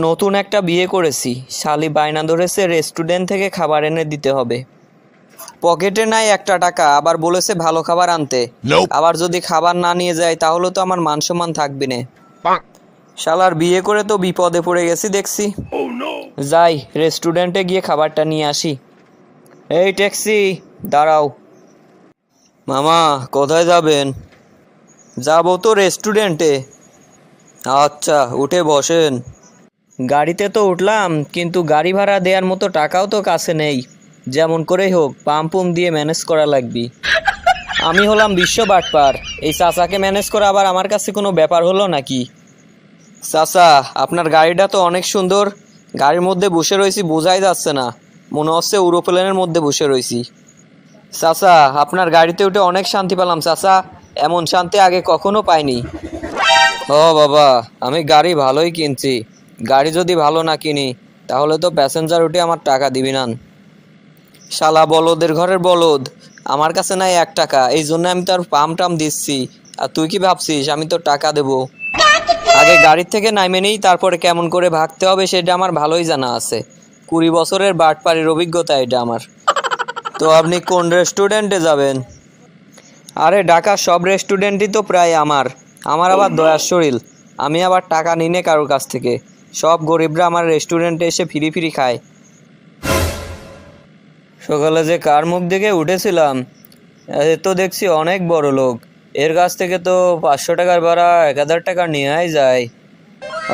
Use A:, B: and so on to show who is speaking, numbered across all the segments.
A: নতুন একটা বিয়ে করেছি, শালি বায়না ধরেছে রেস্টুরেন্ট থেকে খাবার এনে দিতে হবে। পকেটে নাই একটা টাকা, আবার বলেছে ভালো খাবার আনতে। আবার যদি খাবার না নিয়ে যায় তাহলে তো আমার মান সম্মান থাকবে না। শালার বিয়ে করে তো বিপদে পড়ে গেছি দেখছি। যাই রেস্টুরেন্টে গিয়ে খাবারটা নিয়ে আসি। এই ট্যাক্সি, দাঁড়াও। মামা কোথায় যাবেন? যাবো তো রেস্টুরেন্টে। আচ্ছা উঠে বসেন। গাড়িতে তো উঠলাম, কিন্তু গাড়ি ভাড়া দেওয়ার মতো টাকাও তো কাছে নেই। যেমন করেই হোক পাম্প দিয়ে ম্যানেজ করা লাগবে। আমি হলাম বিশ্ব বাটপার, এই চাচাকে ম্যানেজ করা আবার আমার কাছে কোনো ব্যাপার হলো নাকি? চাচা আপনার গাড়িটা তো অনেক সুন্দর, গাড়ির মধ্যে বসে রয়েছি বোঝাই যাচ্ছে না, মনে হচ্ছে এরোপ্লেনের মধ্যে বসে রয়েছি। চাচা আপনার গাড়িতে উঠে অনেক শান্তি পেলাম চাচা, এমন শান্তি আগে কখনো পাইনি। ও বাবা, আমি গাড়ি ভালোই কিনছি, গাড়ি যদি ভালো না কিনি তাহলে তো প্যাসেঞ্জার উঠে আমার টাকা দিবি না। শালা বলদের ঘরের বলদ, আমার কাছে নাই এক টাকা, এই জন্য আমি তোর পাম টাম দিচ্ছি। আর তুই কি ভাবছিস আমি তো টাকা দেব? আগে গাড়ির থেকে নামে নেই, তারপরে কেমন করে ভাগতে হবে সেটা আমার ভালোই জানা আছে। 20 বছরের বাটপাড়ির অভিজ্ঞতা এটা আমার। তো আপনি কোন রেস্টুরেন্টে যাবেন? আরে ঢাকার সব রেস্টুরেন্টই তো প্রায় আমার। আমার আবার দয়ার শরীর, আমি আবার টাকা নিনে কারোর কাছ থেকে। সব গরিবরা আমার রেস্টুরেন্টে এসে ফিরি ফিরি খায়। সকালে যে কার মুখ দেখে উঠেছিলাম, এ তো দেখছি অনেক বড় লোক। এর কাছ থেকে তো 500 টাকার ভাড়া 1000 টাকা নেওয়াই যায়।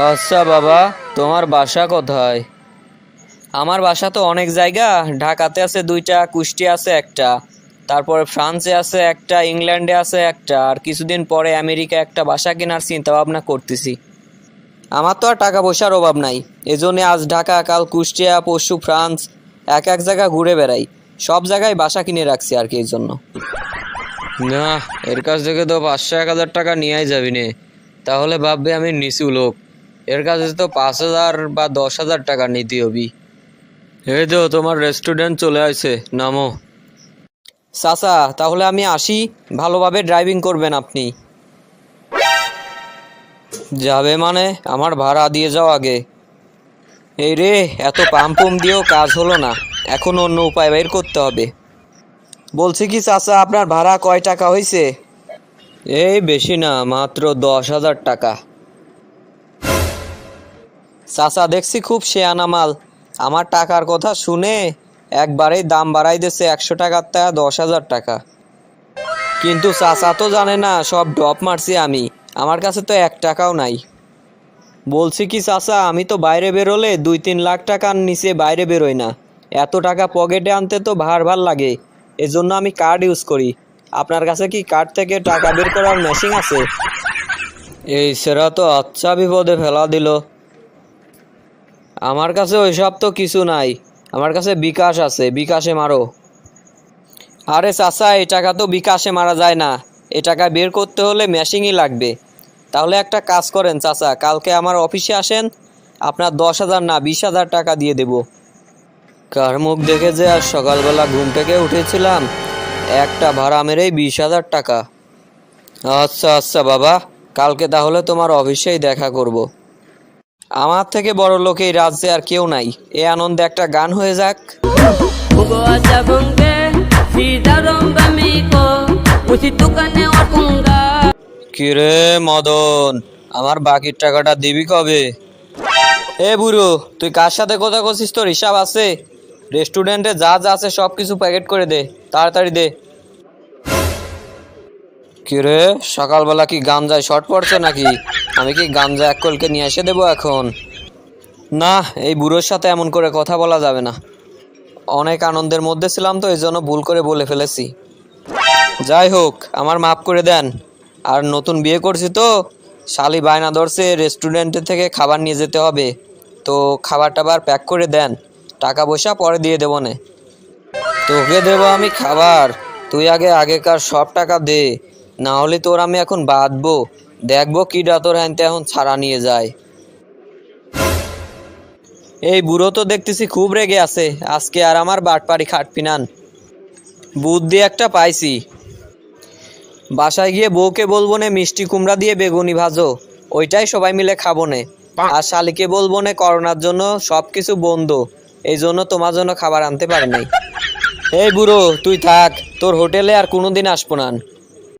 A: আচ্ছা বাবা, তোমার বাসা কোথায়? আমার বাসা তো অনেক জায়গা, ঢাকাতে আছে 2টা, কুষ্টিয়া আছে একটা, তারপরে ফ্রান্সে আছে একটা, ইংল্যান্ডে আছে একটা, আর কিছুদিন পরে আমেরিকা একটা বাসা কেনার চিন্তা ভাবনা করতেছি। আমার তো আর টাকা পয়সার অভাব নাই, এজন্য আজ ঢাকা, কাল কুষ্টিয়া, পরশু ফ্রান্স, এক এক জায়গা ঘুরে বেড়াই। সব জায়গায় বাসা কিনে রাখছি আর কি এই জন্য। না, এর কাছ থেকে তো 500-1000 টাকা নিয়েই যাবি নে, তাহলে ভাববে আমি নিচু লোক। এর কাছে তো 5000 বা 10,000 টাকা নিতে হবি। এই তো তোমার রেস্টুরেন্ট চলে আসছে, নামো। চাচা তাহলে আমি আসি, ভালোভাবে ড্রাইভিং করবেন আপনি। যাবে মানে আমার ভাড়া দিয়ে যাও আগে। এই রে, এত পাম্প দিয়েও কাজ হলো না, এখন অন্য উপায় বের করতে হবে। বলছি কি চাচা, আপনার ভাড়া কয় টাকা হয়েছে? এই বেশি না, মাত্র 10,000 টাকা। চাচা দেখছি খুব শেয়ানা মাল, আমার টাকার কথা শুনে একবারেই দাম বাড়াই দিয়েছে 100 টাকার তা 10,000 টাকা। কিন্তু চাচা তো জানে না সব ড্রপ মারছি আমি, আমার কাছে তো 1 টাকাও নাই। বলছি কি চাচা, আমি তো বাইরে বেরোলে 2-3 লাখ টাকার নিচে বাইরে বেরোই না। এত টাকা পকেটে আনতে তো ভার লাগে, এজন্য আমি কার্ড ইউজ করি। আপনার কাছে কি কার্ড থেকে টাকা বের করার মেশিন আছে? এই সেরা তো আচ্ছা বিপদে ফেলা দিল। আমার কাছে ওইসব তো কিছু নাই, আমার কাছে বিকাশ আছে, বিকাশে মারো। আরে চাচা, এই টাকা তো বিকাশে মারা যায় না, এ টাকা বের করতে হলে মেশিনই লাগবে। তাহলে একটা কাজ করেন চাচা, কালকে আমার অফিসে আসেন, আপনার 10,000 না 20,000 টাকা দিয়ে দেব। কার মুখ দেখে যে আজ সকালবেলা ঘুম থেকে উঠেছিলাম, একটা ভাড়া মেরেই 20,000 টাকা। আচ্ছা আচ্ছা বাবা, কালকে তাহলে তোমার অফিসেই দেখা করব। আমার থেকে বড় লোক এই রাজ্যে আর কেউ নাই, এ আনন্দে একটা গান হয়ে যাক। কিরে মদন, আমার বাকির টাকাটা দিবি কবে? এ বুড়ো, তুই কার সাথে কথা করছিস? তোর হিসাব আছে? রেস্টুরেন্টে যা যা আছে সব কিছু প্যাকেট করে দে, তাড়াতাড়ি দে। কিরে সকালবেলা কি গাঞ্জায় শর্ট পড়ছে নাকি? আমি কি গাঞ্জা এক কলকে নিয়ে এসে দেবো এখন? না, এই বুড়োর সাথে এমন করে কথা বলা যাবে না। অনেক আনন্দের মধ্যে ছিলাম তো এই জন্য ভুল করে বলে ফেলেছি। যাই হোক, আমার মাফ করে দেন। আর নতুন বিয়ে করছি তো, শালি বায়না ধরছে রেস্টুরেন্টের থেকে খাবার নিয়ে যেতে হবে, তো খাবার টাবার প্যাক করে দেন, টাকা পয়সা পরে দিয়ে দেবো নে। তোকে দেবো আমি খাবার, তুই আগে আগেকার সব টাকা দে, না হলে তোর আমি এখন বাঁধবো, দেখবো কিডা তোর হ্যানতে এখন ছাড়া নিয়ে যায়। এই বুড়ো তো দেখতেছি খুব রেগে আছে, আজকে আর আমার বাটপাড়ি খাটবি না। বুদ্ধি একটা পাইছি, বাসায় গিয়ে বউকে বলবো নে মিষ্টি কুমড়া দিয়ে বেগুনি ভাজো, ওইটাই সবাই মিলে খাবো নে। আর শালিকে বলবো না করোনার জন্য সবকিছু বন্ধ, এই জন্য তোমার জন্য খাবার আনতে পারি নাই। এই বুড়ো তুই থাক, তোর হোটেলে আর কোনোদিন আসবো না।